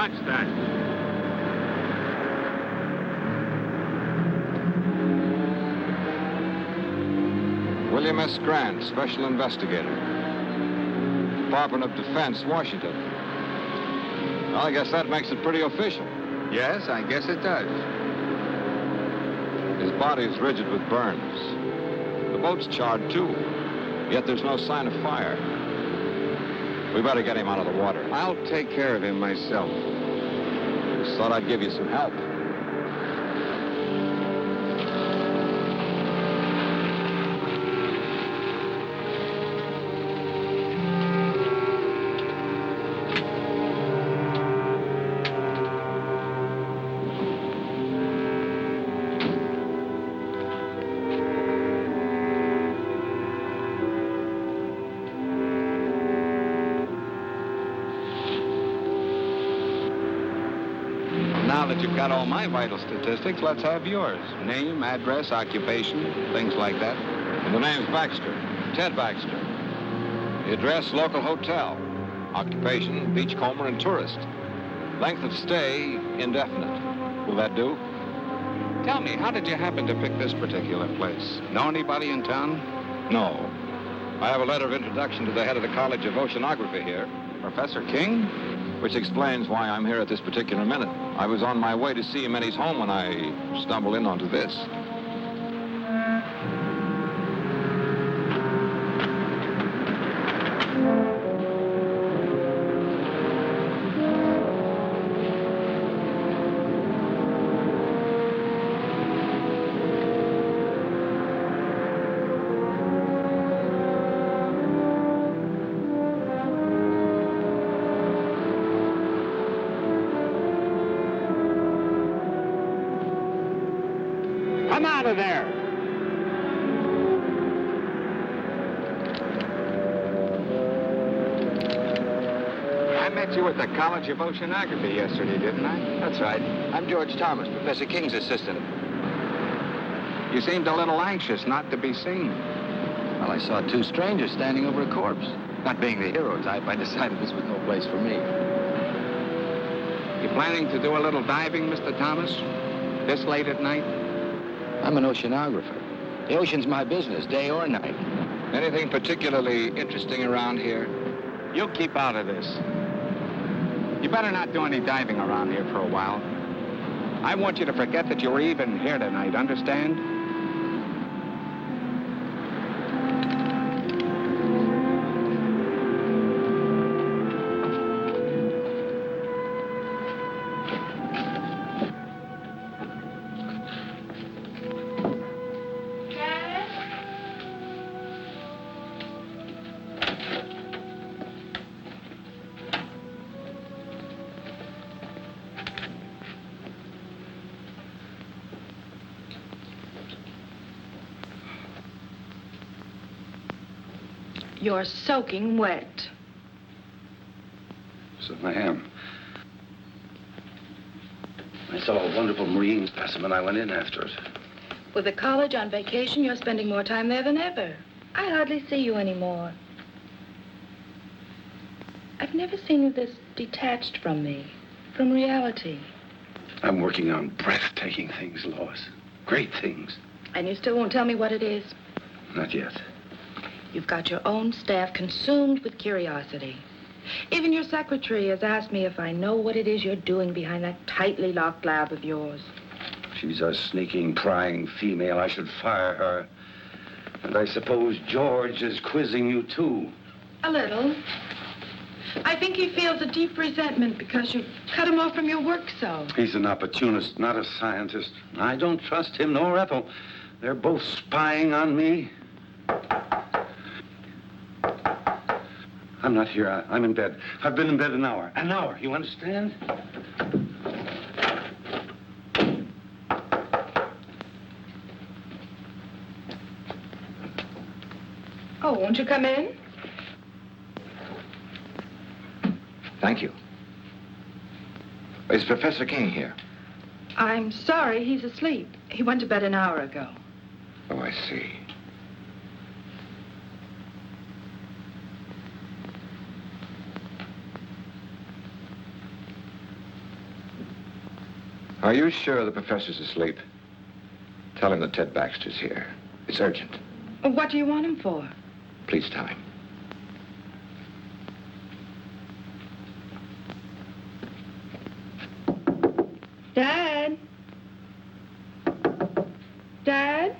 touch that. William S. Grant, Special Investigator. Department of Defense, Washington. Well, I guess that makes it pretty official. Yes, I guess it does. His body is rigid with burns. The boat's charred, too. Yet there's no sign of fire. We better get him out of the water. I'll take care of him myself. Just thought I'd give you some help. Now that you've got all my vital statistics, let's have yours. Name, address, occupation, things like that. The name's Baxter. Ted Baxter. The address, local hotel. Occupation, beachcomber and tourist. Length of stay, indefinite. Will that do? Tell me, how did you happen to pick this particular place? Know anybody in town? No. I have a letter of introduction to the head of the College of Oceanography here. Professor King? Which explains why I'm here at this particular minute. I was on my way to see him in his home when I stumbled in onto this. Come out of there! I met you at the College of Oceanography yesterday, didn't I? That's right. I'm George Thomas, Professor King's assistant. You seemed a little anxious not to be seen. Well, I saw two strangers standing over a corpse. Not being the hero type, I decided this was no place for me. You planning to do a little diving, Mr. Thomas? This late at night? I'm an oceanographer. The ocean's my business, day or night. Anything particularly interesting around here? You keep out of this. You better not do any diving around here for a while. I want you to forget that you were even here tonight, understand? You're soaking wet. So I am. I saw a wonderful marine specimen. I went in after it. With the college on vacation, you're spending more time there than ever. I hardly see you anymore. I've never seen you this detached from me, from reality. I'm working on breathtaking things, Lois. Great things. And you still won't tell me what it is? Not yet. You've got your own staff consumed with curiosity. Even your secretary has asked me if I know what it is you're doing behind that tightly locked lab of yours. She's a sneaking, prying female. I should fire her. And I suppose George is quizzing you, too. A little. I think he feels a deep resentment because you cut him off from your work so. He's an opportunist, not a scientist. I don't trust him nor Ethel. They're both spying on me. I'm not here. I'm in bed. I've been in bed an hour. An hour, you understand? Oh, won't you come in? Thank you. Is Professor King here? I'm sorry, he's asleep. He went to bed an hour ago. Oh, I see. Are you sure the professor's asleep? Tell him that Ted Baxter's here. It's urgent. What do you want him for? Please tell him. Dad? Dad?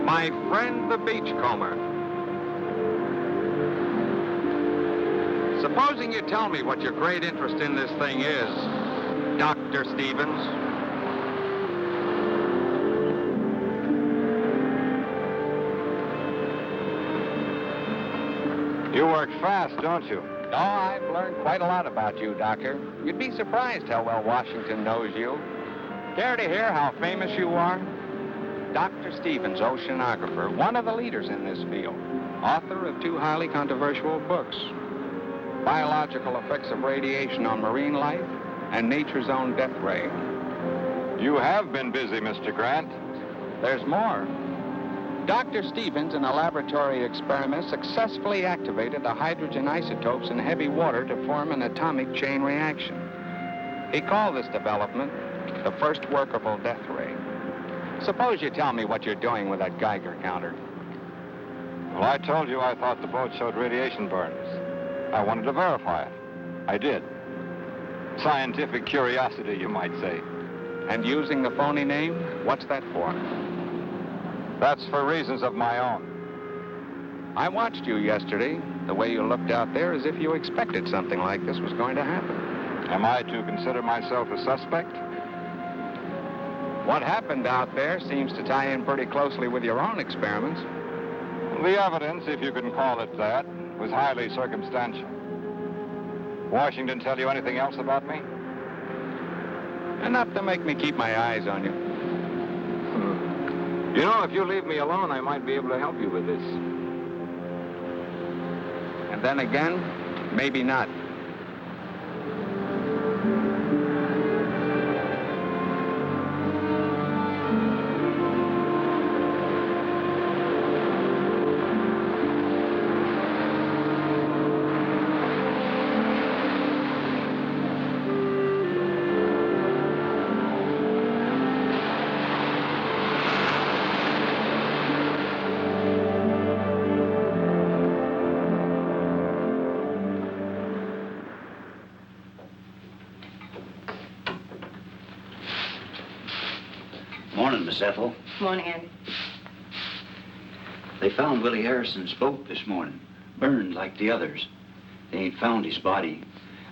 My friend, the beachcomber. Supposing you tell me what your great interest in this thing is, Dr. Stevens. You work fast, don't you? Oh, I've learned quite a lot about you, Doctor. You'd be surprised how well Washington knows you. Care to hear how famous you are? Dr. Stevens, oceanographer, one of the leaders in this field, author of 2 highly controversial books, Biological Effects of Radiation on Marine Life and Nature's Own Death Ray. You have been busy, Mr. Grant. There's more. Dr. Stevens, in a laboratory experiment, successfully activated the hydrogen isotopes in heavy water to form an atomic chain reaction. He called this development the first workable death ray. Suppose you tell me what you're doing with that Geiger counter. Well, I told you I thought the boat showed radiation burns. I wanted to verify it. I did. Scientific curiosity, you might say. And using the phony name, what's that for? That's for reasons of my own. I watched you yesterday, the way you looked out there as if you expected something like this was going to happen. Am I to consider myself a suspect? What happened out there seems to tie in pretty closely with your own experiments. The evidence, if you can call it that, was highly circumstantial. Washington tell you anything else about me? Enough to make me keep my eyes on you. You know, if you leave me alone, I might be able to help you with this. And then again, maybe not. Morning, Miss Ethel. Morning, Andy. They found Willie Harrison's boat this morning, burned like the others. They ain't found his body.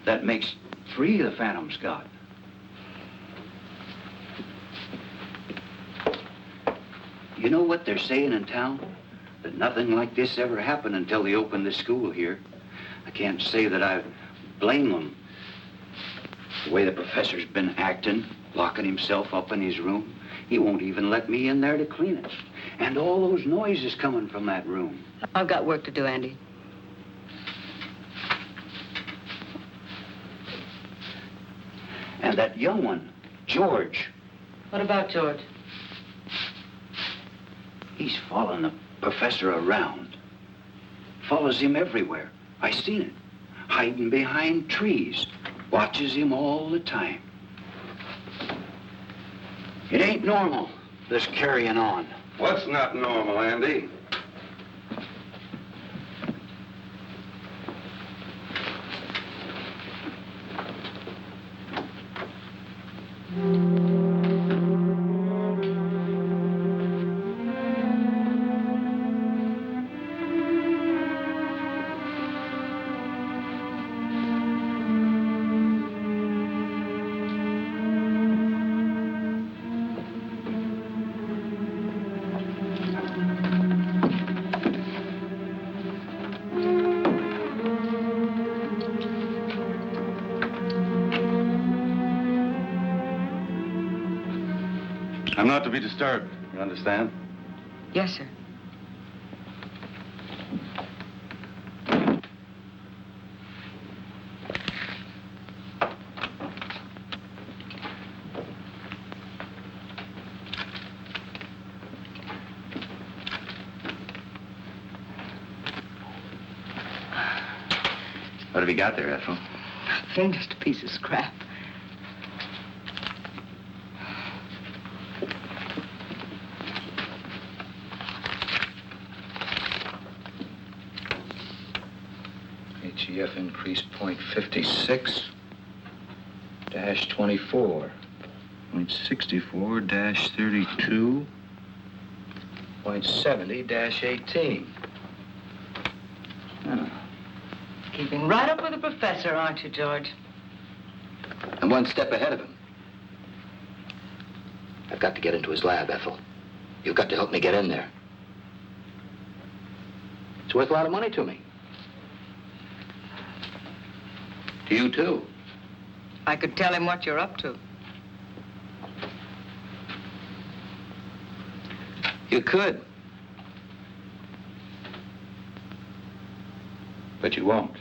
That makes 3 the Phantom's got. You know what they're saying in town? That nothing like this ever happened until they opened the school here. I can't say that I blame them. The way the professor's been acting, locking himself up in his room, he won't even let me in there to clean it. And all those noises coming from that room. I've got work to do, Andy. And that young one, George. What about George? He's following the professor around. Follows him everywhere. I seen it. Hiding behind trees. Watches him all the time. It ain't normal, this carrying on. What's not normal, Andy? I'm not to be disturbed, you understand? Yes, sir. What have you got there, Ethel? Nothing, just a piece of scrap. HEF increase 0.56 dash 24. 0.64 dash 32. 0.70 dash 18. Keeping right up with the professor, aren't you, George? I'm one step ahead of him. I've got to get into his lab, Ethel. You've got to help me get in there. It's worth a lot of money to me. To you, too. I could tell him what you're up to. You could. But you won't.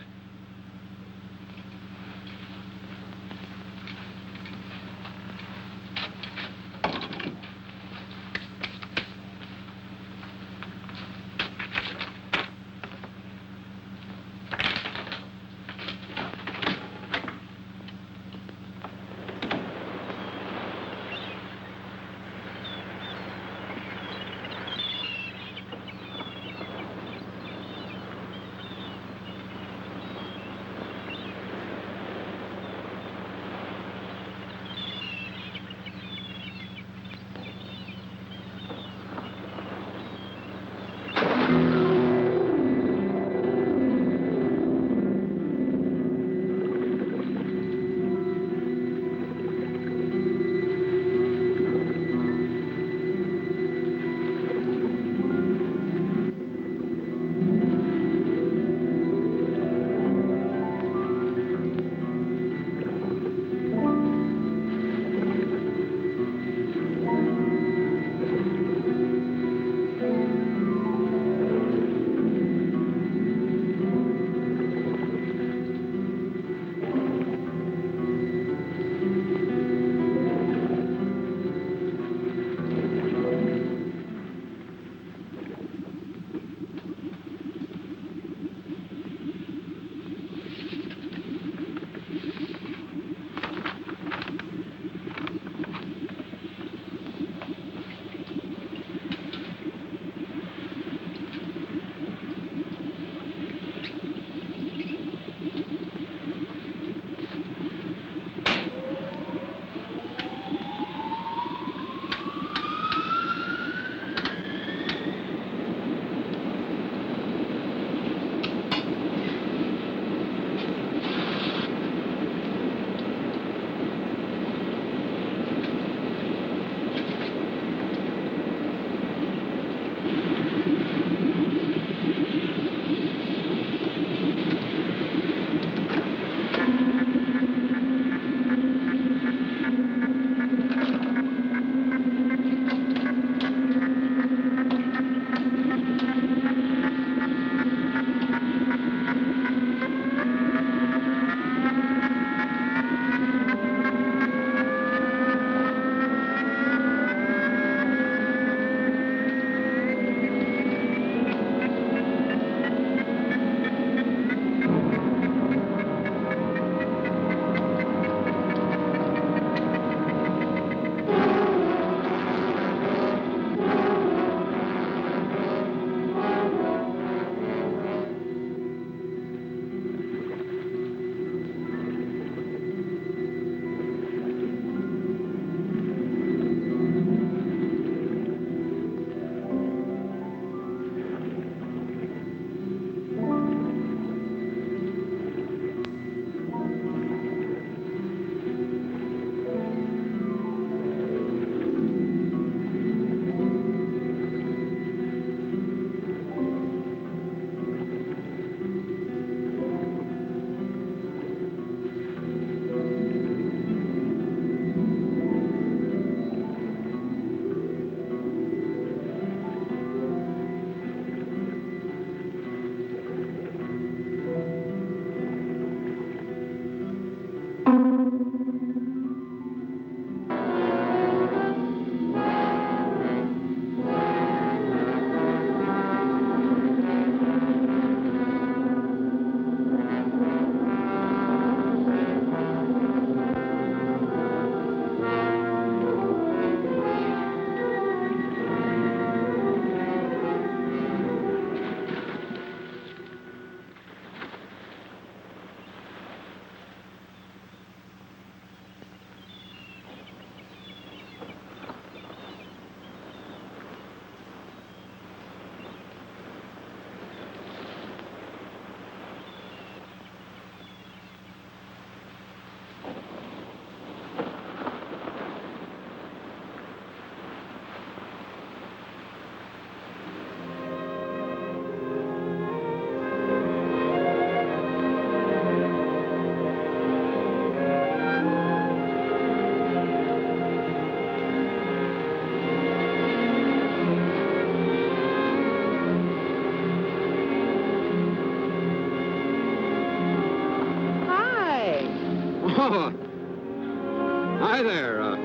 there.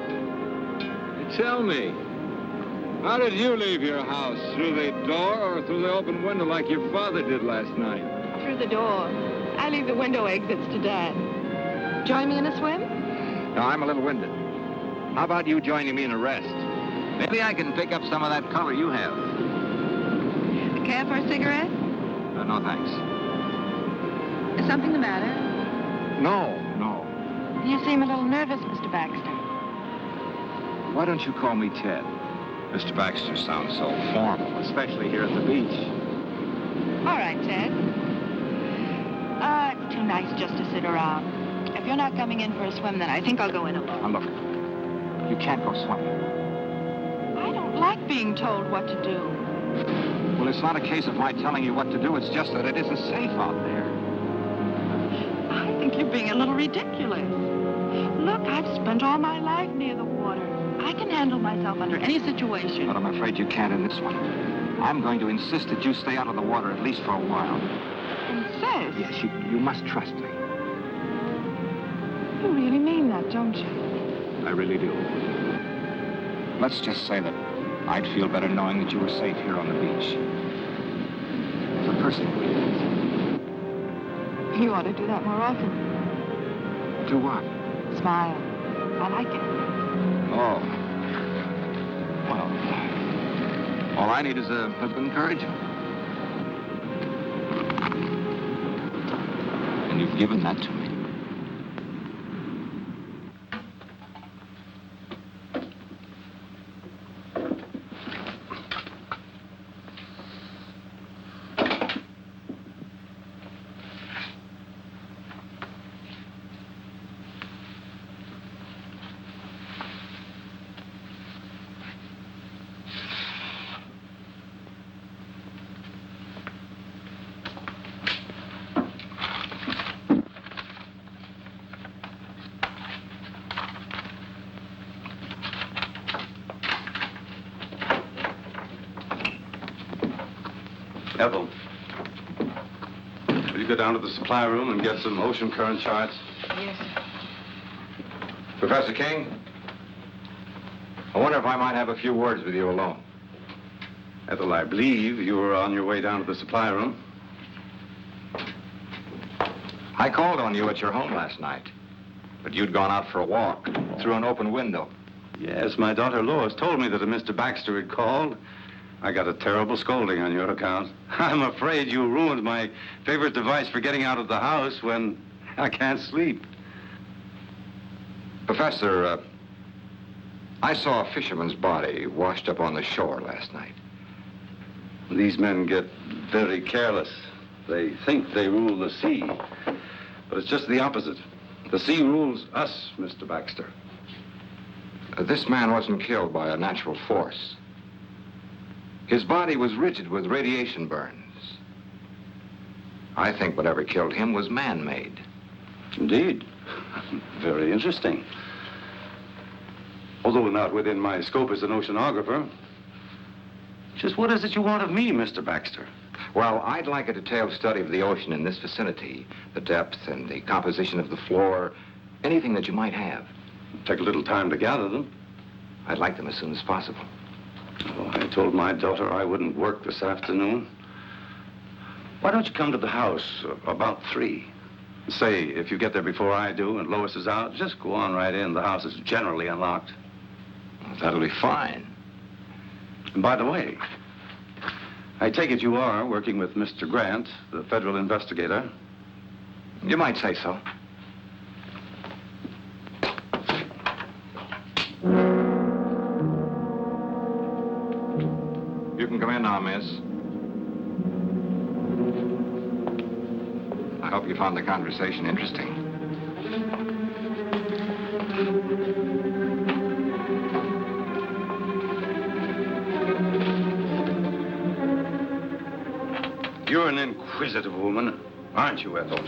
Tell me, how did you leave your house? Through the door or through the open window like your father did last night? Through the door. I leave the window exits to Dad. Join me in a swim? No, I'm a little winded. How about you joining me in a rest? Maybe I can pick up some of that color you have. Care for a cigarette? No, thanks. Is something the matter? No. You seem a little nervous, Mr. Baxter. Why don't you call me Ted? Mr. Baxter sounds so formal, especially here at the beach. All right, Ted. It's too nice just to sit around. If you're not coming in for a swim, then I think I'll go in alone. Now, look, you can't go swimming. I don't like being told what to do. Well, it's not a case of my telling you what to do. It's just that it isn't safe out there. I think you're being a little ridiculous. Look, I've spent all my life near the water. I can handle myself under any situation. But I'm afraid you can't in this one. I'm going to insist that you stay out of the water at least for a while. Insist? Yes, you must trust me. You really mean that, don't you? I really do. Let's just say that I'd feel better knowing that you were safe here on the beach. For personal reasons. You ought to do that more often. Do what? Smile. I like it. Oh. Well, all I need is a bit of encouragement. And you've given that to me. Ethel, will you go down to the supply room and get some ocean current charts? Yes. Professor King, I wonder if I might have a few words with you alone. Ethel, I believe you were on your way down to the supply room. I called on you at your home last night, but you'd gone out for a walk through an open window. Yes, my daughter Lois told me that a Mr. Baxter had called. I got a terrible scolding on your account. I'm afraid you ruined my favorite device for getting out of the house when I can't sleep. Professor, I saw a fisherman's body washed up on the shore last night. These men get very careless. They think they rule the sea, but it's just the opposite. The sea rules us, Mr. Baxter. This man wasn't killed by a natural force. His body was rigid with radiation burns. I think whatever killed him was man-made. Indeed. Very interesting. Although not within my scope as an oceanographer. Just what is it you want of me, Mr. Baxter? Well, I'd like a detailed study of the ocean in this vicinity, the depth and the composition of the floor, anything that you might have. Take a little time to gather them. I'd like them as soon as possible. Oh, I told my daughter I wouldn't work this afternoon. Why don't you come to the house about 3? Say, if you get there before I do and Lois is out, just go on right in. The house is generally unlocked. That'll be fine. And by the way, I take it you are working with Mr. Grant, the federal investigator. You might say so. You can come in now, miss. I hope you found the conversation interesting. You're an inquisitive woman, aren't you, Ethel?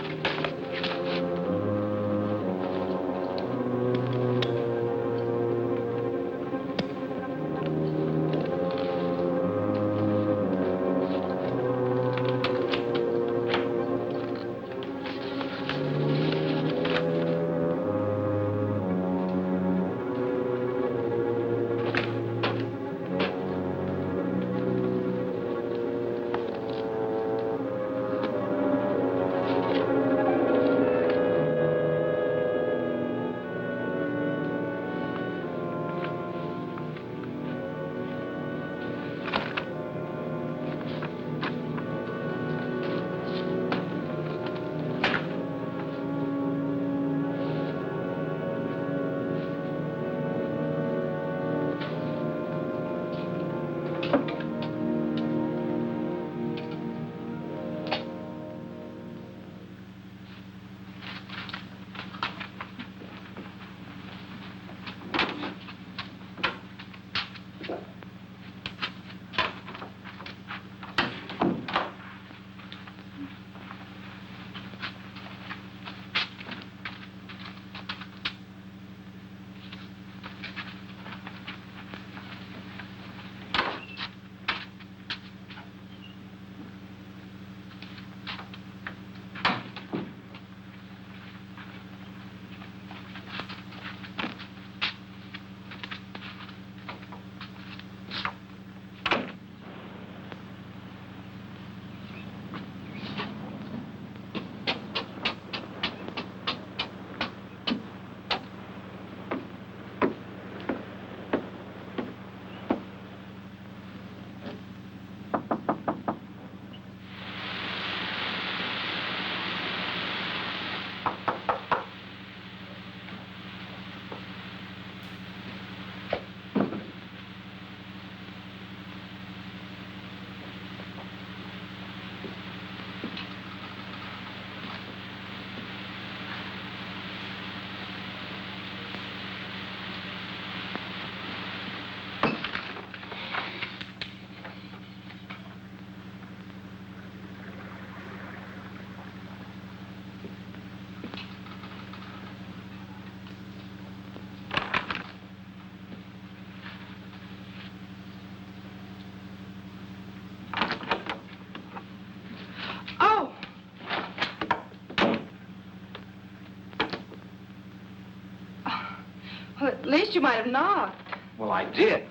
Well, at least you might have knocked. Well, I did.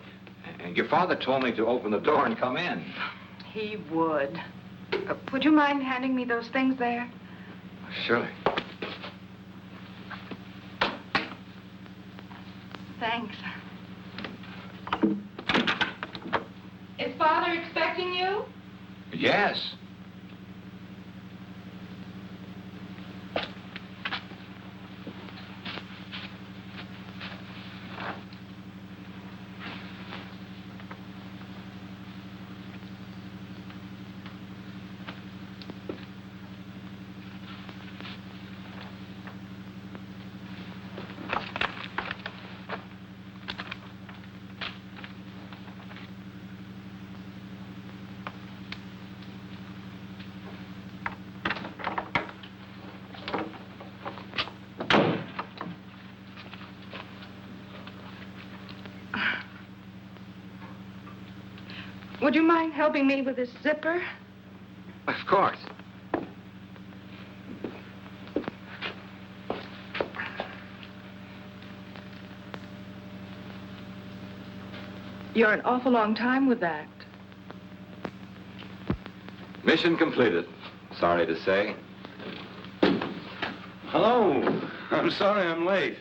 And your father told me to open the door and come in. He would. Would you mind handing me those things there? Surely. Thanks. Is Father expecting you? Yes. Would you mind helping me with this zipper? Of course. You're an awful long time with that. Mission completed. Sorry to say. Hello. I'm sorry I'm late.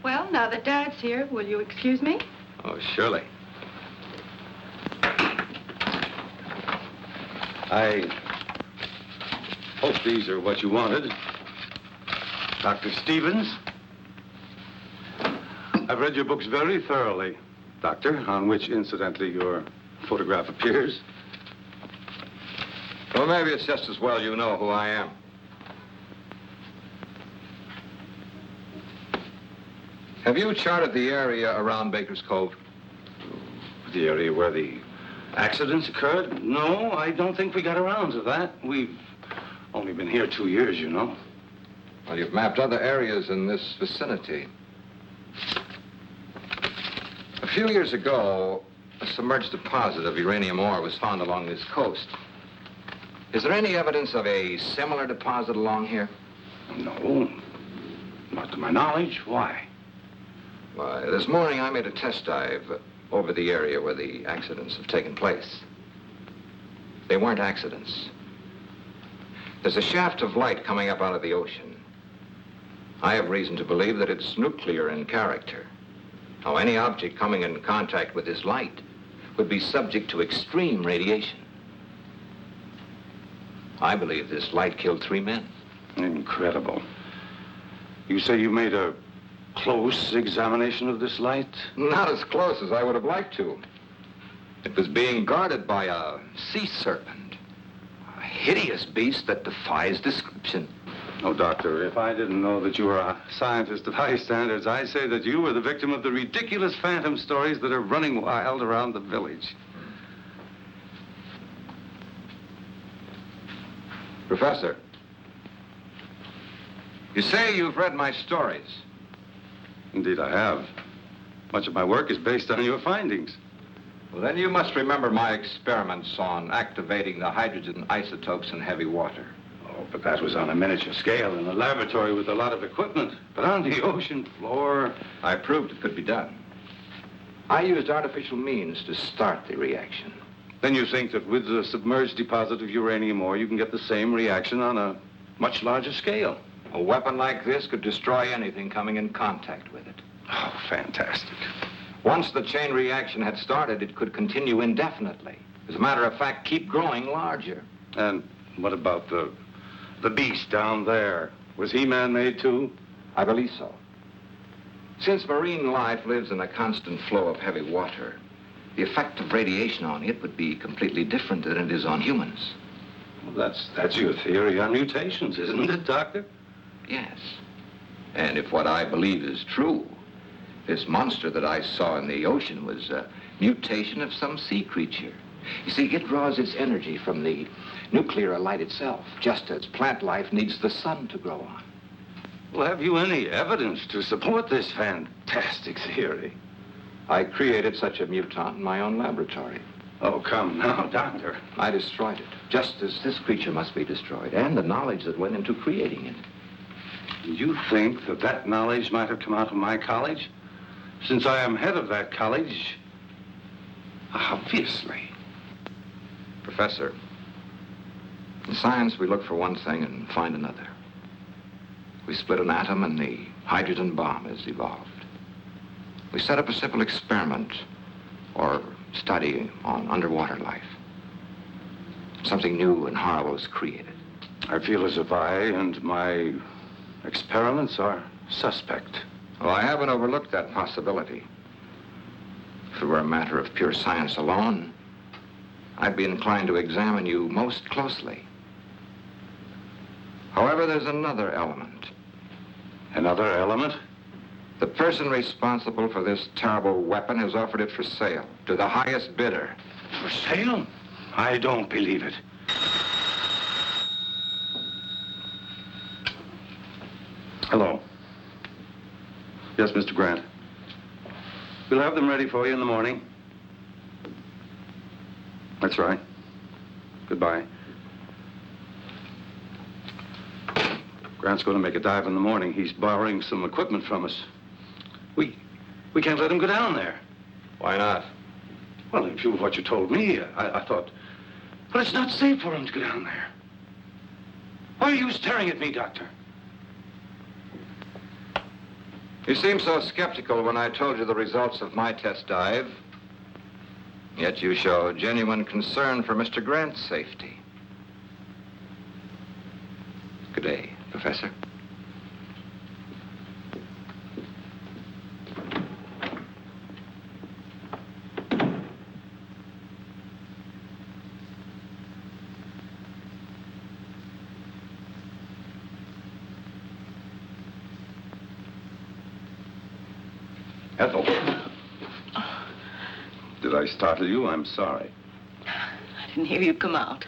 Well, now that Dad's here, will you excuse me? Oh, surely. I hope these are what you wanted. Dr. Stevens. I've read your books very thoroughly, Doctor, on which, incidentally, your photograph appears. Well, maybe it's just as well you know who I am. Have you charted the area around Baker's Cove? The area where the accidents occurred? No, I don't think we got around to that. We've only been here 2 years, you know. Well, you've mapped other areas in this vicinity. A few years ago, a submerged deposit of uranium ore was found along this coast. Is there any evidence of a similar deposit along here? No, not to my knowledge. Why? Why, this morning I made a test dive over the area where the accidents have taken place. They weren't accidents. There's a shaft of light coming up out of the ocean. I have reason to believe that it's nuclear in character. Now, any object coming in contact with this light would be subject to extreme radiation. I believe this light killed 3 men. Incredible. You say you made a close examination of this light? Not as close as I would have liked to. It was being guarded by a sea serpent. A hideous beast that defies description. Oh, Doctor, if I didn't know that you were a scientist of high standards, I'd say that you were the victim of the ridiculous phantom stories that are running wild around the village. Professor, you say you've read my stories. Indeed, I have. Much of my work is based on your findings. Well, then you must remember my experiments on activating the hydrogen isotopes in heavy water. Oh, but that was on a miniature scale in a laboratory with a lot of equipment. But on the ocean floor... I proved it could be done. I used artificial means to start the reaction. Then you think that with the submerged deposit of uranium ore, you can get the same reaction on a much larger scale? A weapon like this could destroy anything coming in contact with it. Oh, fantastic. Once the chain reaction had started, it could continue indefinitely. As a matter of fact, keep growing larger. And what about the beast down there? Was he man-made too? I believe so. Since marine life lives in a constant flow of heavy water, the effect of radiation on it would be completely different than it is on humans. Well, that's your theory on mutations, isn't it, Doctor? Yes. And if what I believe is true, this monster that I saw in the ocean was a mutation of some sea creature. You see, it draws its energy from the nuclear light itself, just as plant life needs the sun to grow on. Well, have you any evidence to support this fantastic theory? I created such a mutant in my own laboratory. Oh, come now, Doctor. I destroyed it, just as this creature must be destroyed, and the knowledge that went into creating it. You think that that knowledge might have come out of my college? Since I am head of that college, obviously. Professor, in science we look for one thing and find another. We split an atom and the hydrogen bomb is evolved. We set up a simple experiment or study on underwater life. Something new and horrible is created. I feel as if I and my experiments are suspect. Well, I haven't overlooked that possibility. If it were a matter of pure science alone, I'd be inclined to examine you most closely. However, there's another element. Another element? The person responsible for this terrible weapon has offered it for sale to the highest bidder. For sale? I don't believe it. Hello. Yes, Mr. Grant. We'll have them ready for you in the morning. That's right. Goodbye. Grant's going to make a dive in the morning. He's borrowing some equipment from us. We can't let him go down there. Why not? Well, in view of what you told me, I thought... But it's not safe for him to go down there. Why are you staring at me, Doctor? You seemed so skeptical when I told you the results of my test dive. Yet you show genuine concern for Mr. Grant's safety. Good day, Professor. Ethel. Did I startle you? I'm sorry. I didn't hear you come out.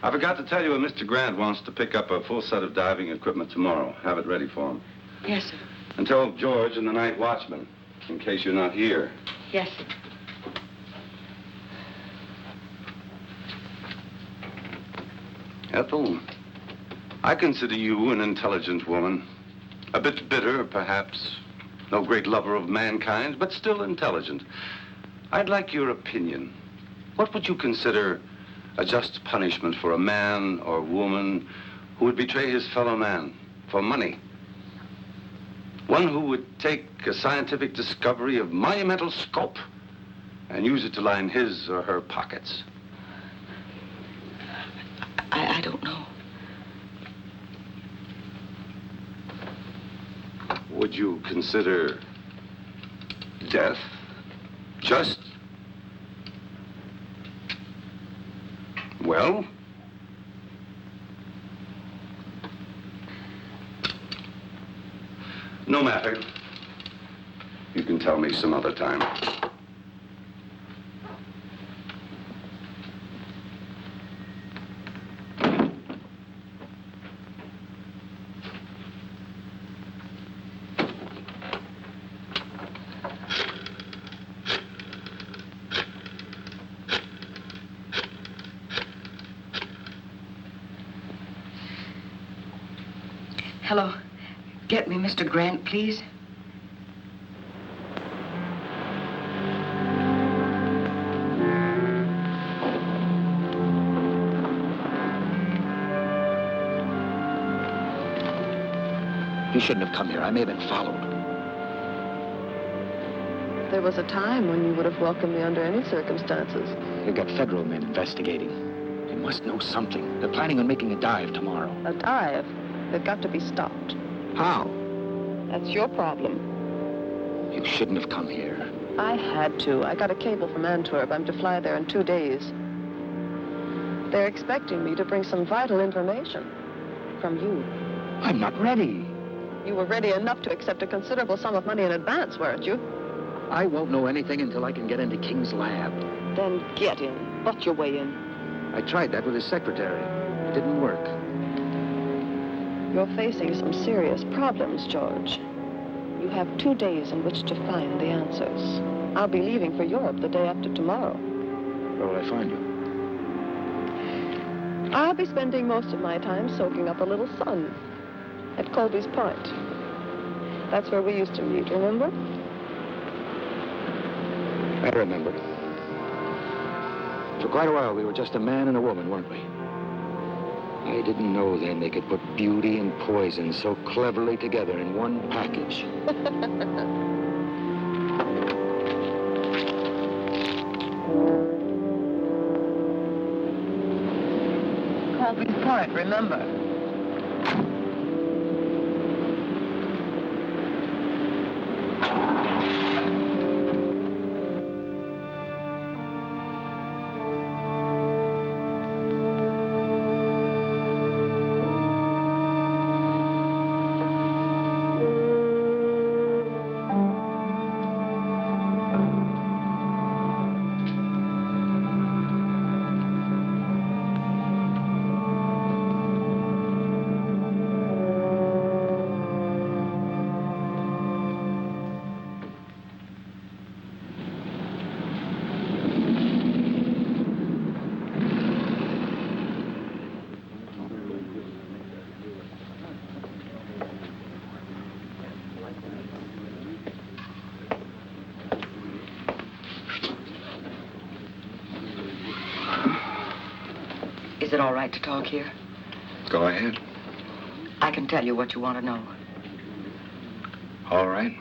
I forgot to tell you, Mr. Grant wants to pick up a full set of diving equipment tomorrow. Have it ready for him. Yes, sir. And tell George and the night watchman, in case you're not here. Yes, sir. Ethel, I consider you an intelligent woman. A bit bitter, perhaps. No great lover of mankind, but still intelligent. I'd like your opinion. What would you consider a just punishment for a man or woman who would betray his fellow man for money? One who would take a scientific discovery of monumental scope and use it to line his or her pockets. I don't know. Would you consider death just? Well? No matter. You can tell me some other time. Hello. Get me Mr. Grant, please. You shouldn't have come here. I may have been followed. There was a time when you would have welcomed me under any circumstances. You've got federal men investigating. They must know something. They're planning on making a dive tomorrow. A dive? They've got to be stopped. How? That's your problem. You shouldn't have come here. I had to. I got a cable from Antwerp. I'm to fly there in 2 days. They're expecting me to bring some vital information from you. I'm not ready. You were ready enough to accept a considerable sum of money in advance, weren't you? I won't know anything until I can get into King's lab. Then get in. Butt your way in. I tried that with his secretary. It didn't work. You're facing some serious problems, George. You have 2 days in which to find the answers. I'll be leaving for Europe the day after tomorrow. Where will I find you? I'll be spending most of my time soaking up a little sun at Colby's Point. That's where we used to meet, remember? I remember. For quite a while, we were just a man and a woman, weren't we? I didn't know then they could put beauty and poison so cleverly together in one package. Colby's Point, remember? Is it all right to talk here? Go ahead. I can tell you what you want to know. All right.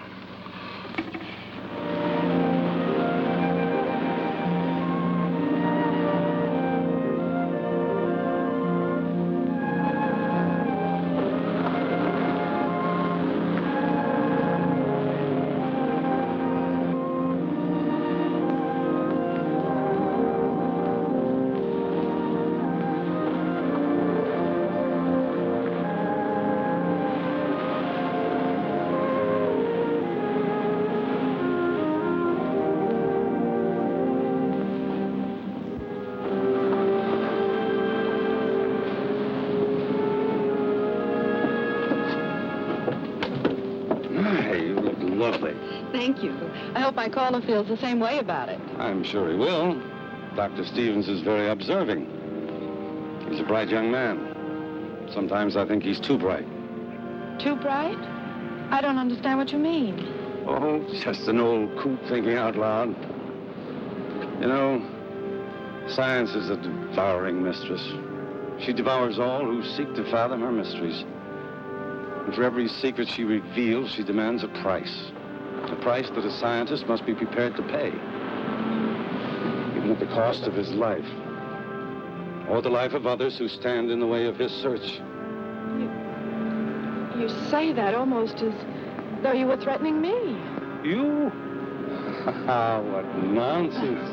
Thank you. I hope my caller feels the same way about it. I'm sure he will. Dr. Stevens is very observing. He's a bright young man. Sometimes I think he's too bright. Too bright? I don't understand what you mean. Oh, just an old coot thinking out loud. You know, science is a devouring mistress. She devours all who seek to fathom her mysteries. And for every secret she reveals, she demands a price. A price that a scientist must be prepared to pay. Even at the cost of his life. Or the life of others who stand in the way of his search. You say that almost as though you were threatening me. You? What nonsense.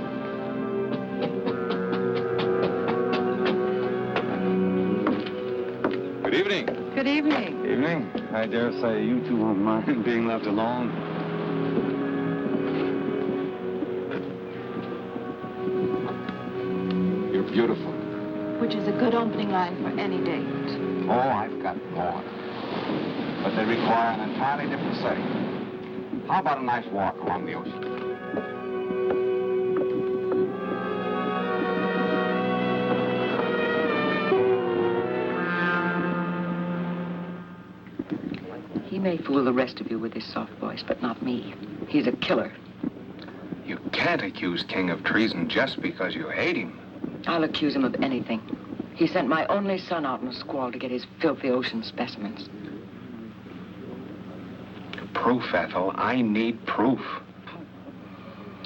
Good evening. Good Good evening. Evening. I dare say you two won't mind being left alone. You're beautiful. Which is a good opening line for any date. Oh, I've got more. But they require an entirely different setting. How about a nice walk along the ocean? He may fool the rest of you with his soft voice, but not me. He's a killer. You can't accuse King of treason just because you hate him. I'll accuse him of anything. He sent my only son out in a squall to get his filthy ocean specimens. Proof, Ethel. I need proof.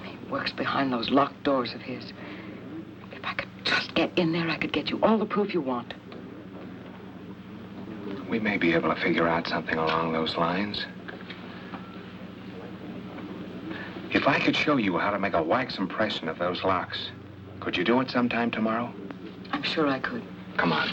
He works behind those locked doors of his. If I could just get in there, I could get you all the proof you want. We may be able to figure out something along those lines. If I could show you how to make a wax impression of those locks, could you do it sometime tomorrow? I'm sure I could. Come on.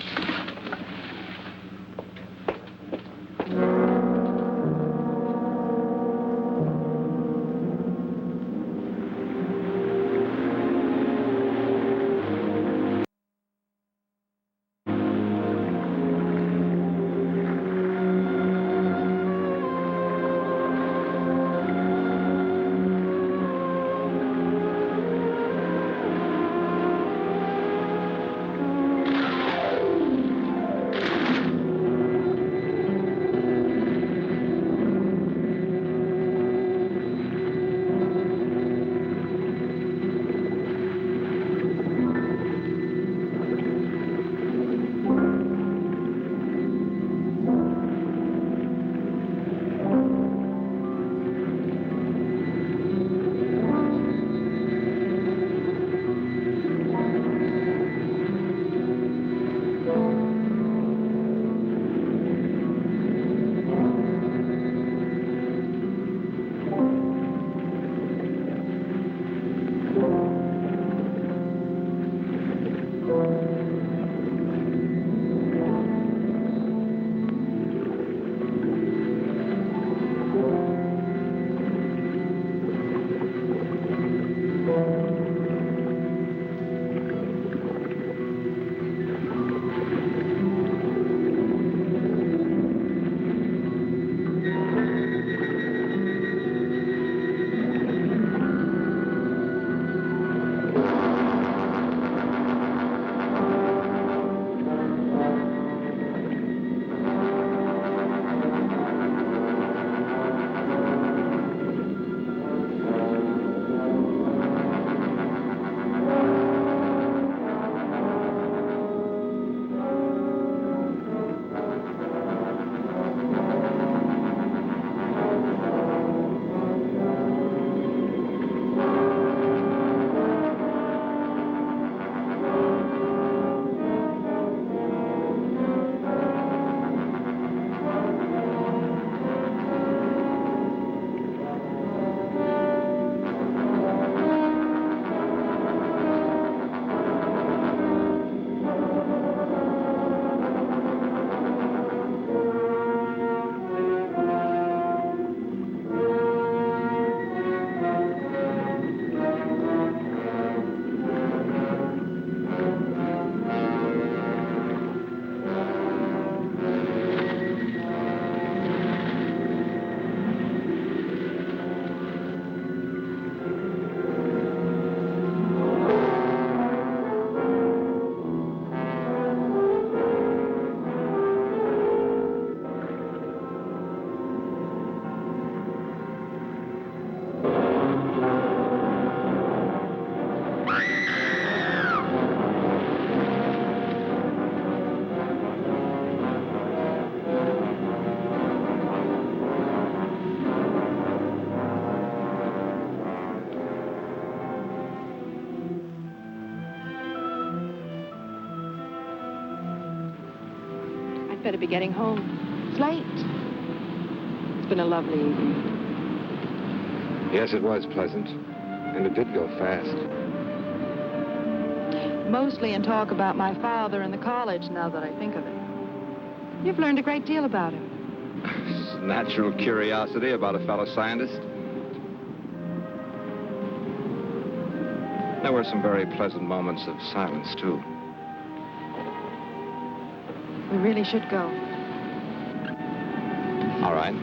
Better be getting home. It's late. It's been a lovely evening. Yes, it was pleasant. And it did go fast. Mostly in talk about my father and the college, now that I think of it. You've learned a great deal about him. It's natural curiosity about a fellow scientist. There were some very pleasant moments of silence, too. We really should go. All right.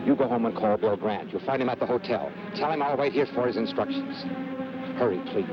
You go home and call Bill Grant. You'll find him at the hotel. Tell him I'll wait here for his instructions. Hurry, please.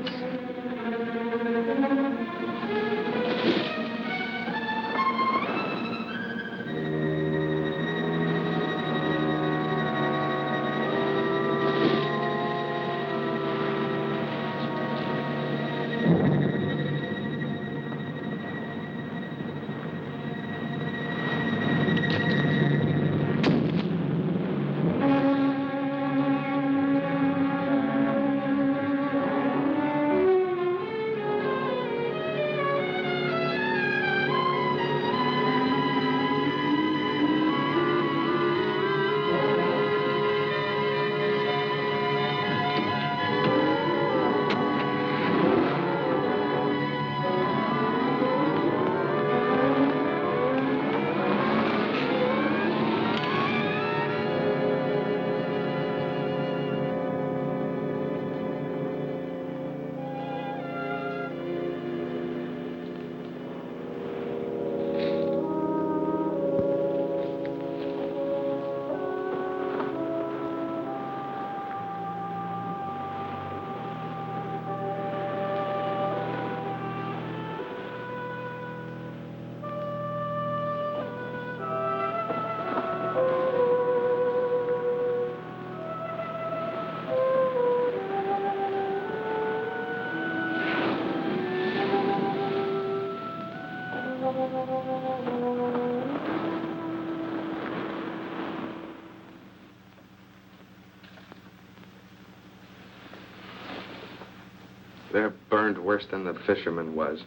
They're burned worse than the fisherman was.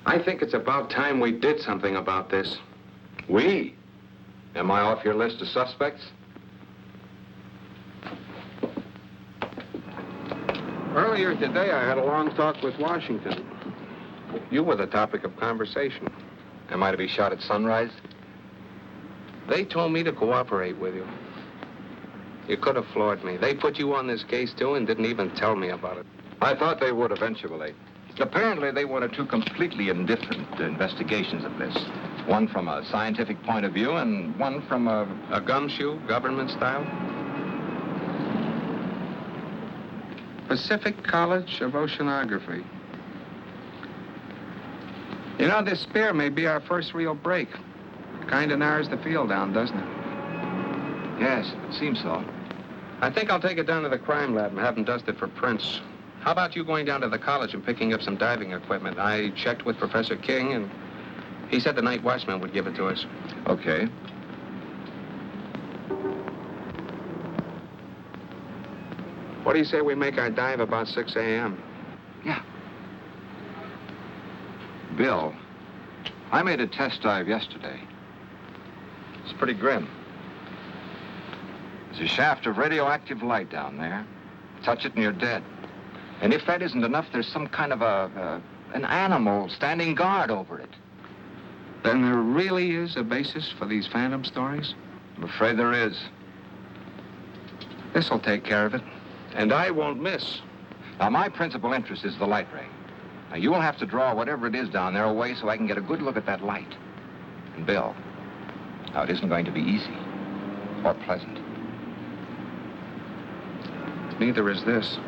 I think it's about time we did something about this. We? Am I off your list of suspects? Earlier today, I had a long talk with Washington. You were the topic of conversation. Am I to be shot at sunrise? They told me to cooperate with you. You could have floored me. They put you on this case, too, and didn't even tell me about it. I thought they would eventually. Apparently, they wanted two completely indifferent investigations of this. One from a scientific point of view and one from a gumshoe, government style. Pacific College of Oceanography. You know, this spear may be our first real break. Kind of narrows the field down, doesn't it? Yes, it seems so. I think I'll take it down to the crime lab and have them dust it for prints. How about you going down to the college and picking up some diving equipment? I checked with Professor King, and he said the night watchman would give it to us. Okay. What do you say we make our dive about 6 a.m.? Yeah. Bill, I made a test dive yesterday. It's pretty grim. There's a shaft of radioactive light down there. Touch it and you're dead. And if that isn't enough, there's some kind of an animal standing guard over it. Then there really is a basis for these phantom stories? I'm afraid there is. This'll take care of it. And I won't miss. Now, my principal interest is the light ray. Now, you will have to draw whatever it is down there away so I can get a good look at that light. And Bill, now, it isn't going to be easy or pleasant. Neither is this.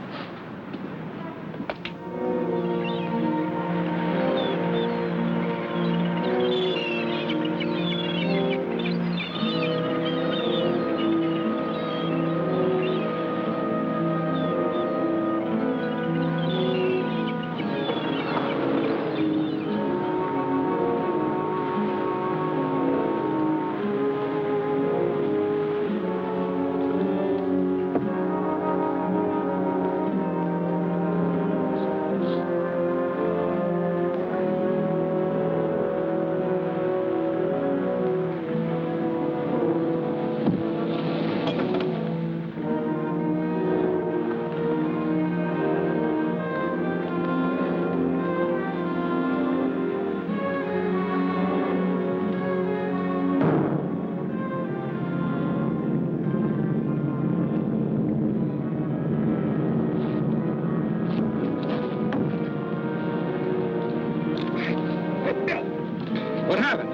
What happened?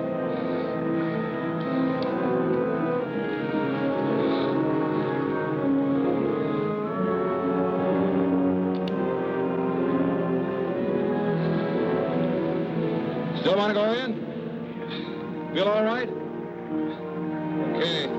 Still want to go in? Feel all right? Okay.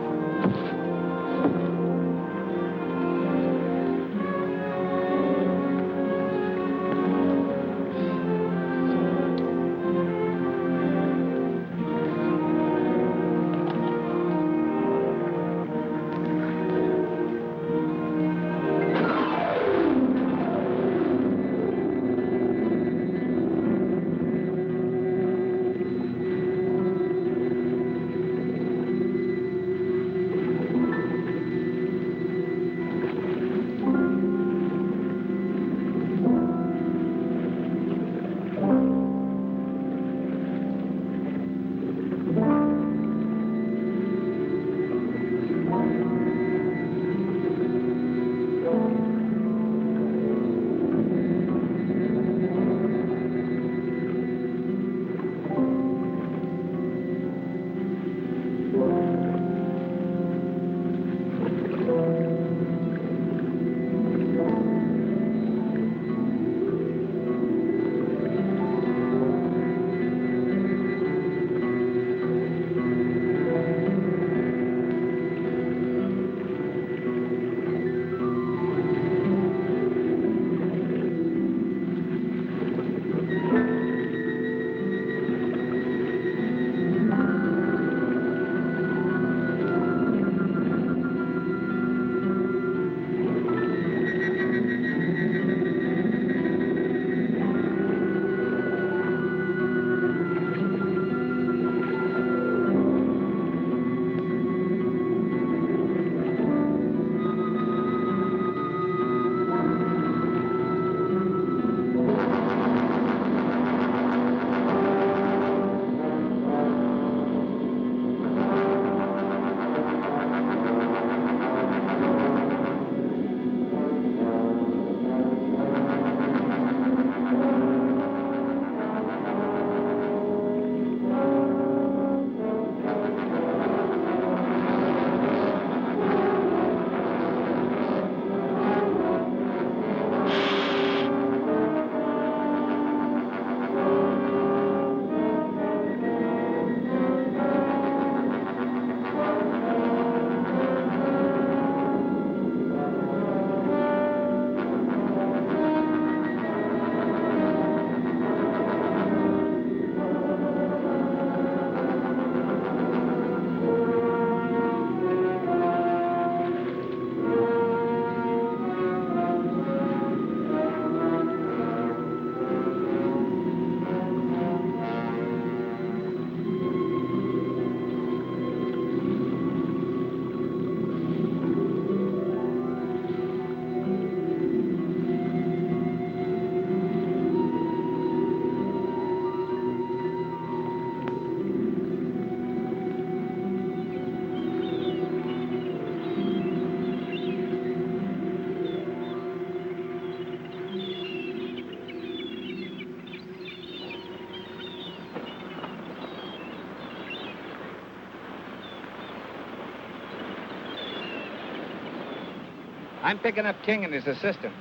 I'm picking up King and his assistant.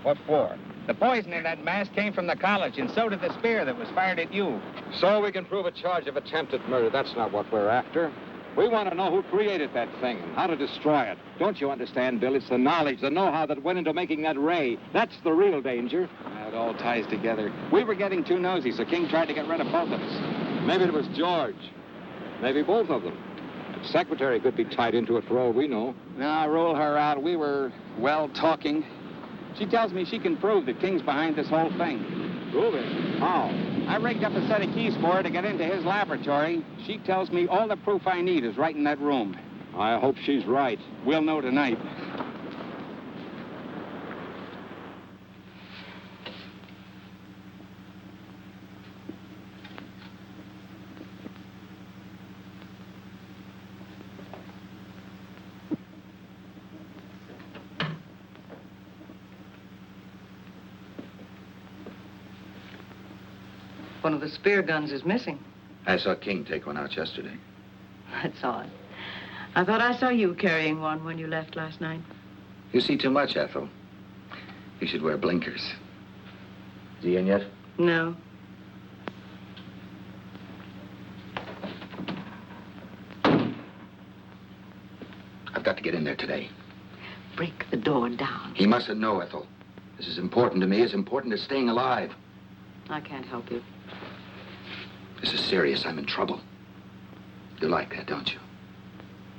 What for? The poison in that mask came from the college, and so did the spear that was fired at you. So we can prove a charge of attempted murder. That's not what we're after. We want to know who created that thing and how to destroy it. Don't you understand, Bill? It's the knowledge, the know-how that went into making that ray. That's the real danger. It all ties together. We were getting too nosy, so King tried to get rid of both of us. Maybe it was George. Maybe both of them. The secretary could be tied into it for all we know. Now, rule her out. We were, well, talking. She tells me she can prove that King's behind this whole thing. Prove it? How? I rigged up a set of keys for her to get into his laboratory. She tells me all the proof I need is right in that room. I hope she's right. We'll know tonight. One of the spear guns is missing. I saw King take one out yesterday. That's odd. I thought I saw you carrying one when you left last night. You see too much, Ethel. You should wear blinkers. Is he in yet? No. I've got to get in there today. Break the door down. He mustn't know, Ethel. This is important to me, as important as staying alive. I can't help you. This is serious. I'm in trouble. You like that, don't you?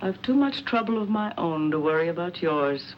I've too much trouble of my own to worry about yours.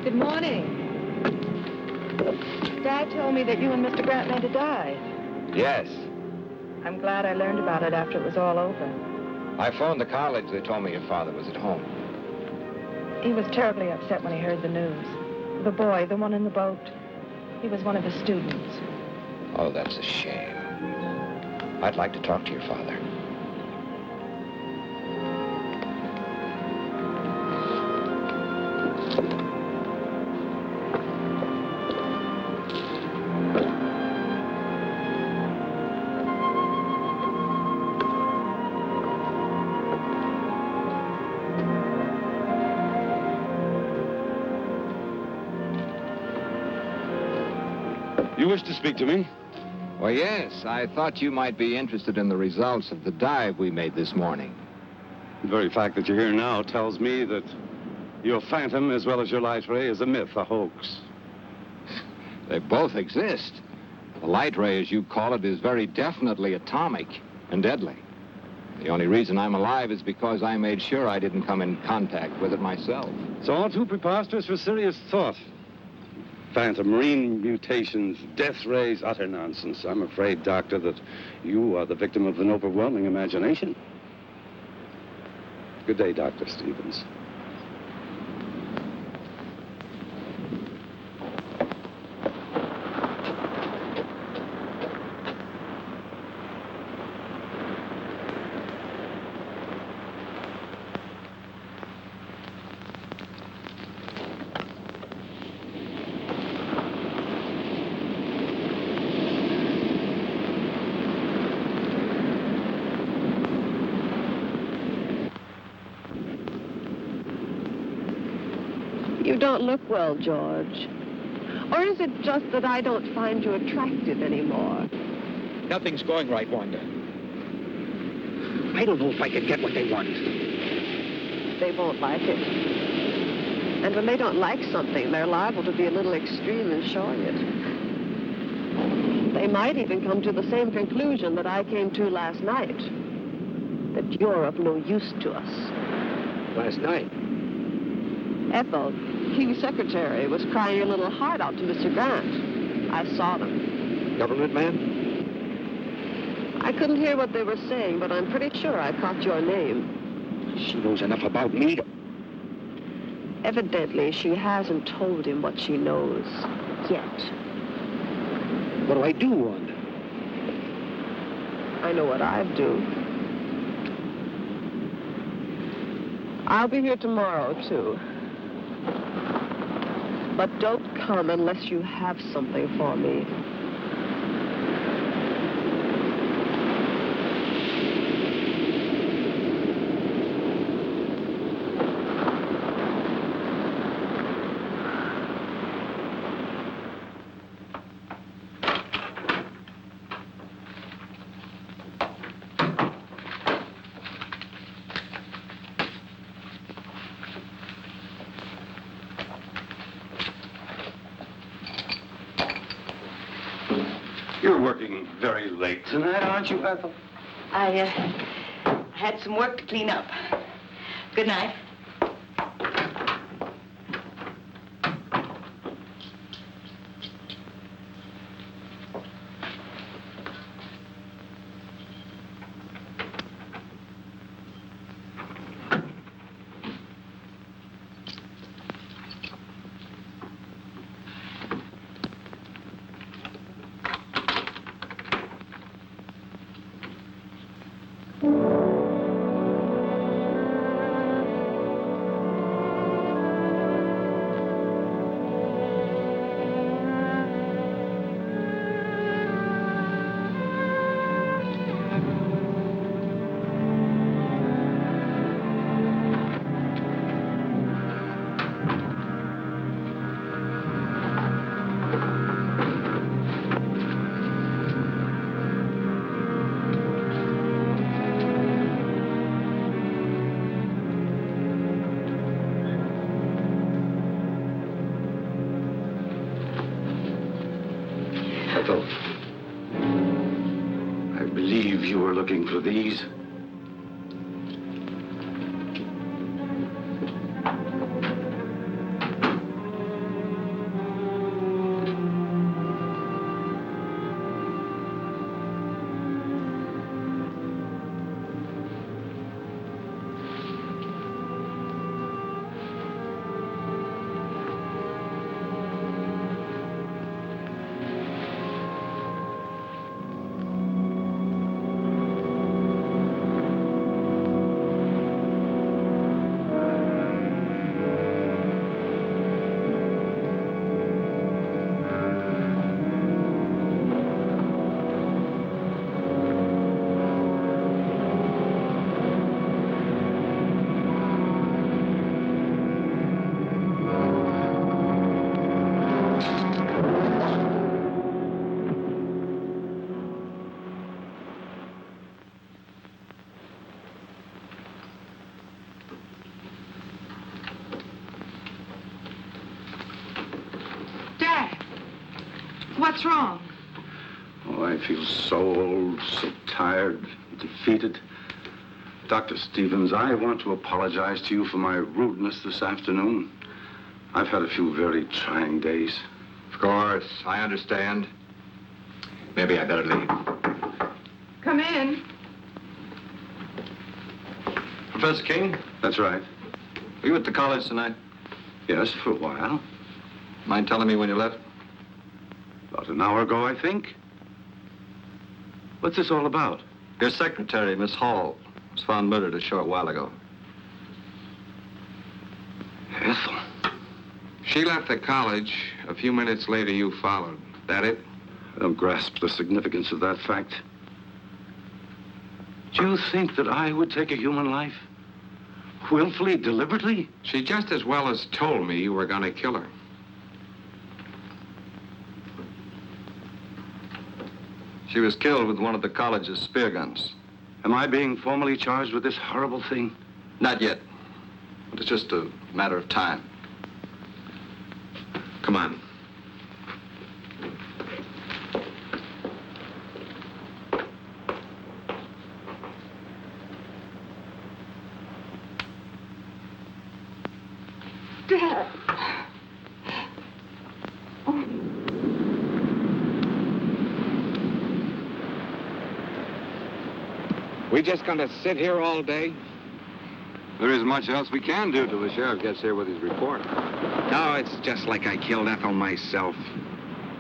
Good morning. Dad told me that you and Mr. Grantland had died. Yes. I'm glad I learned about it after it was all over. I phoned the college. They told me your father was at home. He was terribly upset when he heard the news. The boy, the one in the boat, he was one of the students. Oh, that's a shame. I'd like to talk to your father. You wish to speak to me? Well, yes. I thought you might be interested in the results of the dive we made this morning. The very fact that you're here now tells me that your phantom, as well as your light ray, is a myth, a hoax. They both exist. The light ray, as you call it, is very definitely atomic and deadly. The only reason I'm alive is because I made sure I didn't come in contact with it myself. It's all too preposterous for serious thought. Phantom, marine mutations, death rays, utter nonsense. I'm afraid, Doctor, that you are the victim of an overwhelming imagination. Good day, Dr. Stevens. You don't look well, George. Or is it just that I don't find you attractive anymore? Nothing's going right, Wanda. I don't know if I can get what they want. They won't like it. And when they don't like something, they're liable to be a little extreme in showing it. They might even come to the same conclusion that I came to last night. That you're of no use to us. Last night? Ethel, King's secretary, was crying her little heart out to Mr. Grant. I saw them. Government man? I couldn't hear what they were saying, but I'm pretty sure I caught your name. She knows enough about me to... Evidently, she hasn't told him what she knows yet. What do I do, Wanda? I know what I'd do. I'll be here tomorrow, too. But don't come unless you have something for me. You're working very late tonight, aren't you, Ethel? I had some work to clean up. Good night. were looking for these. What's wrong? Oh, I feel so old, so tired, defeated. Dr. Stevens, I want to apologize to you for my rudeness this afternoon. I've had a few very trying days. Of course, I understand. Maybe I better leave. Come in. Professor King, That's right. were you at the college tonight? Yes, for a while. Mind telling me when you left? About an hour ago, I think. What's this all about? Your secretary, Miss Hall, was found murdered a short while ago. Ethel. She left the college. A few minutes later, you followed. That it? I don't grasp the significance of that fact. Do you think that I would take a human life? Willfully, deliberately? She just as well as told me you were going to kill her. She was killed with one of the college's spear guns. Am I being formally charged with this horrible thing? Not yet. But it's just a matter of time. Come on. Dad. We just gonna sit here all day? There isn't much else we can do till the sheriff gets here with his report. No, it's just like I killed Ethel myself.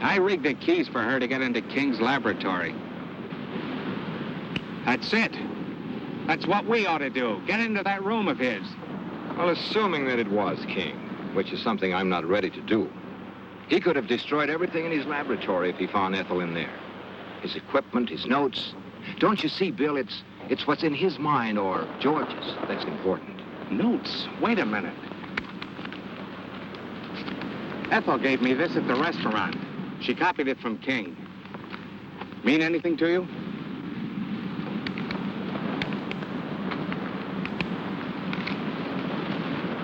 I rigged the keys for her to get into King's laboratory. That's it. That's what we ought to do. Get into that room of his. Well, assuming that it was King, which is something I'm not ready to do, he could have destroyed everything in his laboratory if he found Ethel in there. His equipment, his notes. Don't you see, Bill, it's what's in his mind or George's that's important. Notes? Wait a minute. Ethel gave me this at the restaurant. She copied it from King. Mean anything to you?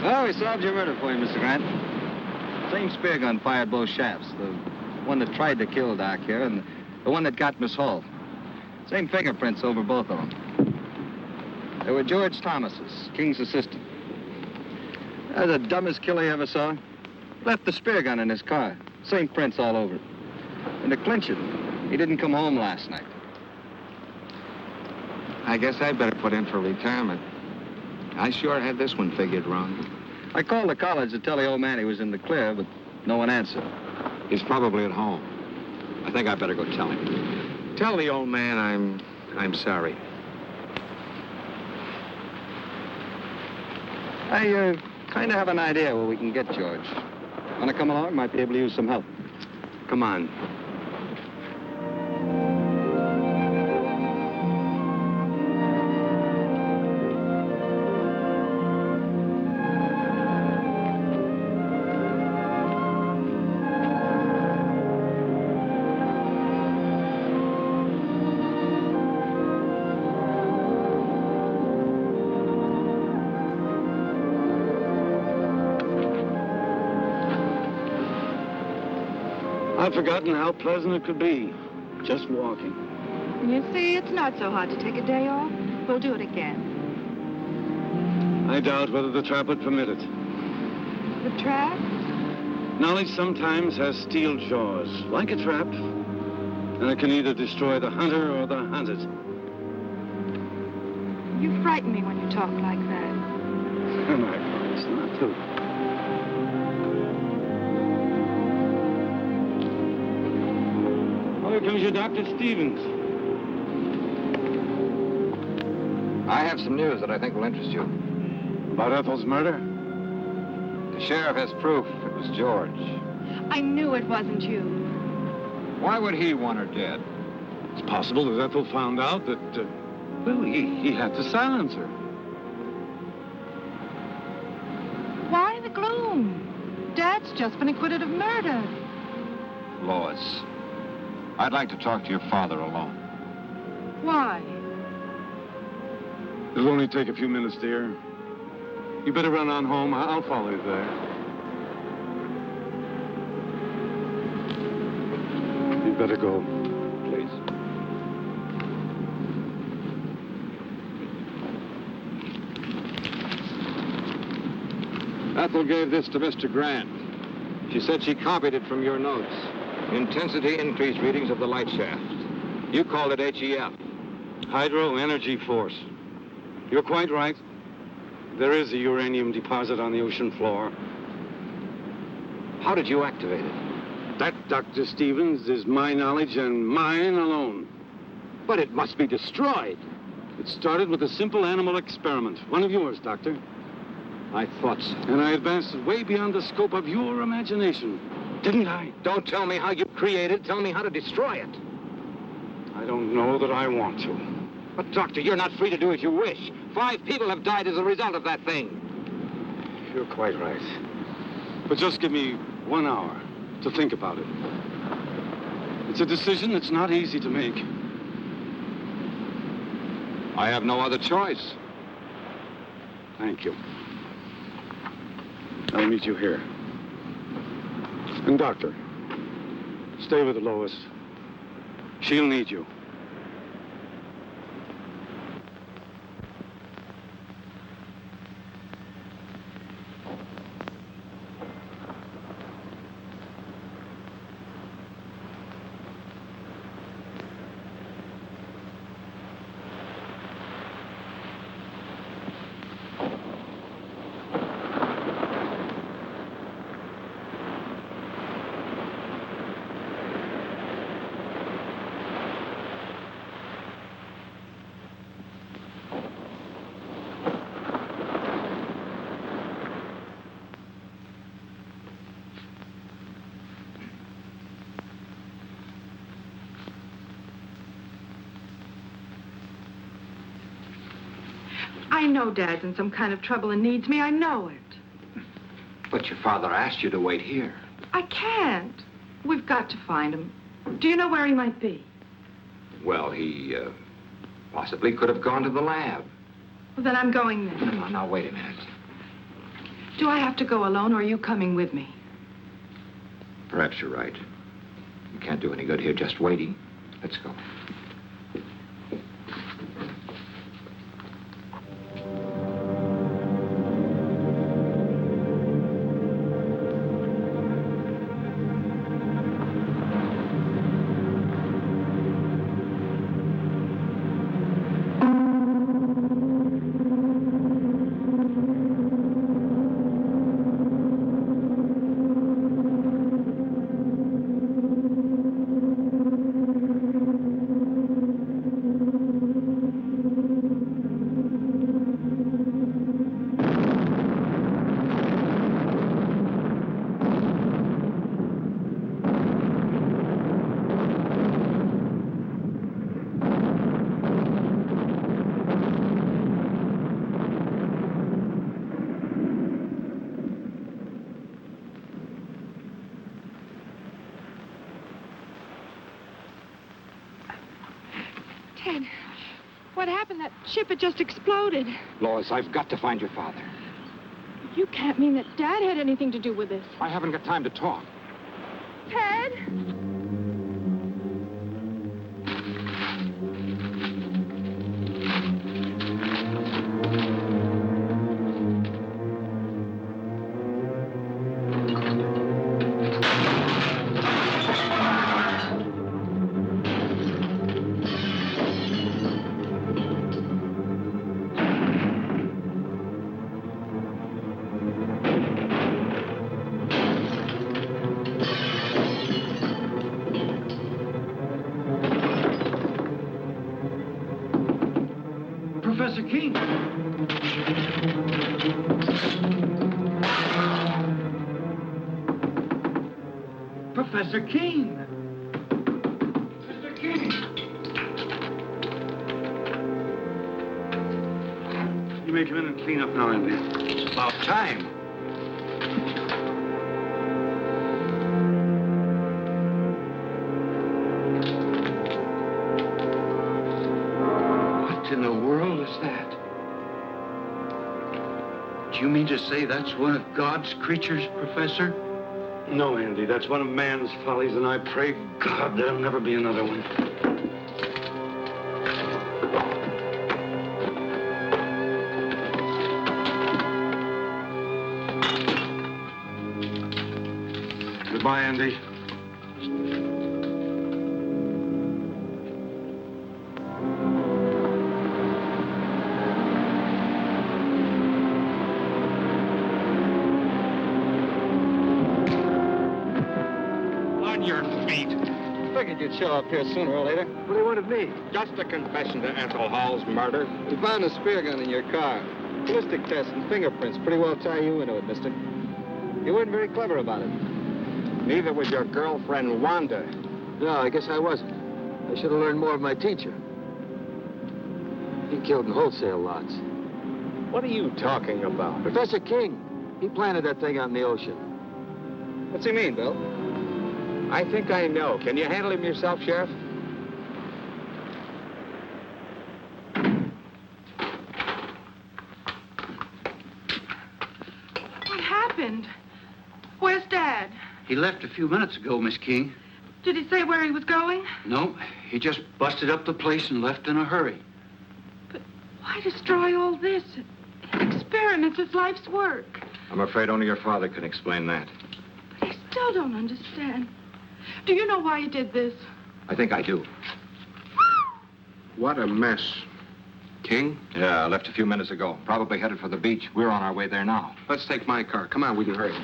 Oh, we solved your murder for you, Mr. Grant. Same spear gun fired both shafts. The one that tried to kill Doc here and the one that got Miss Hall. Same fingerprints over both of them. They were George Thomas's, King's assistant. The dumbest killer you ever saw. Left the spear gun in his car. Same prints all over it. And to clinch it, he didn't come home last night. I guess I'd better put in for retirement. I sure had this one figured wrong. I called the college to tell the old man he was in the clear, but no one answered. He's probably at home. I think I better go tell him. Tell the old man I'm sorry. I kind of have an idea where we can get George. Want to come along? Might be able to use some help. Come on. I've forgotten how pleasant it could be, just walking. You see, it's not so hard to take a day off. We'll do it again. I doubt whether the trap would permit it. The trap? Knowledge sometimes has steel jaws, like a trap, and it can either destroy the hunter or the hunted. You frighten me when you talk like that. And I promise not to. Oh, here comes your Dr. Stevens. I have some news that I think will interest you. About Ethel's murder? The sheriff has proof it was George. I knew it wasn't you. Why would he want her dead? It's possible that Ethel found out that, well, he had to silence her. Why the gloom? Dad's just been acquitted of murder. Lois, I'd like to talk to your father alone. Why? It'll only take a few minutes, dear. You better run on home. I'll follow you there. You'd better go, please. Ethel gave this to Mr. Grant. She said she copied it from your notes. Intensity increase readings of the light shaft. You called it HEF. Hydro Energy Force. You're quite right. There is a uranium deposit on the ocean floor. How did you activate it? That, Dr. Stevens, is my knowledge and mine alone. But it must be destroyed. It started with a simple animal experiment. One of yours, Doctor. I thought so. And I advanced it way beyond the scope of your imagination. Didn't I? Don't tell me how you created. Tell me how to destroy it. I don't know that I want to. But, Doctor, you're not free to do as you wish. 5 people have died as a result of that thing. You're quite right. But just give me 1 hour to think about it. It's a decision that's not easy to make. I have no other choice. Thank you. I'll meet you here. And, Doctor, stay with Lois. She'll need you. I know Dad's in some kind of trouble and needs me. I know it. But your father asked you to wait here. I can't. We've got to find him. Do you know where he might be? Well, he possibly could have gone to the lab. Well, then I'm going there. Now, wait a minute. Do I have to go alone, or are you coming with me? Perhaps you're right. You can't do any good here just waiting. Let's go. Ted, what happened? That ship had just exploded. Lois, I've got to find your father. You can't mean that Dad had anything to do with this. I haven't got time to talk. Ted? Professor King. Mr. King. You may come in and clean up now, Andy. It's about time. What in the world is that? Do you mean to say that's one of God's creatures, Professor? No, Andy, that's one of man's follies, and I pray God there'll never be another one. Goodbye, Andy. On your feet. Figured you'd show up here sooner or later. What do you want of me? Just a confession to Ethel Hall's murder. We found a spear gun in your car. Ballistic tests and fingerprints pretty well tie you into it, mister. You weren't very clever about it. Neither was your girlfriend, Wanda. No, I guess I wasn't. I should have learned more of my teacher. He killed in wholesale lots. What are you talking about? Professor King, he planted that thing out in the ocean. What's he mean, Bill? I think I know. Can you handle him yourself, Sheriff? What happened? Where's Dad? He left a few minutes ago, Miss King. Did he say where he was going? No, he just busted up the place and left in a hurry. But why destroy all this? Experiments is life's work. I'm afraid only your father can explain that. But I still don't understand. Do you know why he did this? I think I do. What a mess. King? Yeah, I left a few minutes ago. Probably headed for the beach. We're on our way there now. Let's take my car. Come on, we can hurry.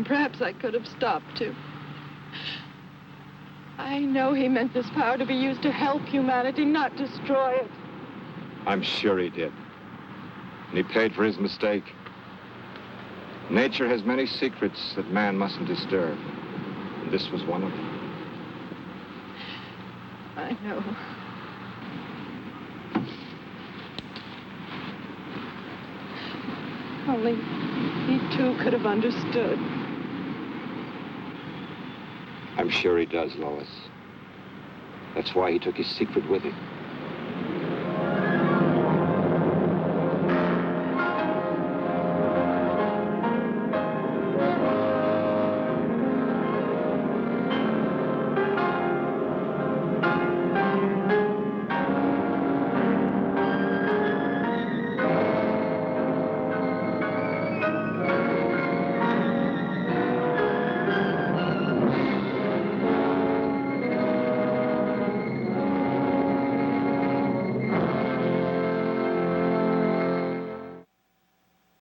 Perhaps I could have stopped him. I know he meant this power to be used to help humanity, not destroy it. I'm sure he did. And he paid for his mistake. Nature has many secrets that man mustn't disturb. And this was one of them. I know. Only he, too, could have understood. I'm sure he does, Lois. That's why he took his secret with him.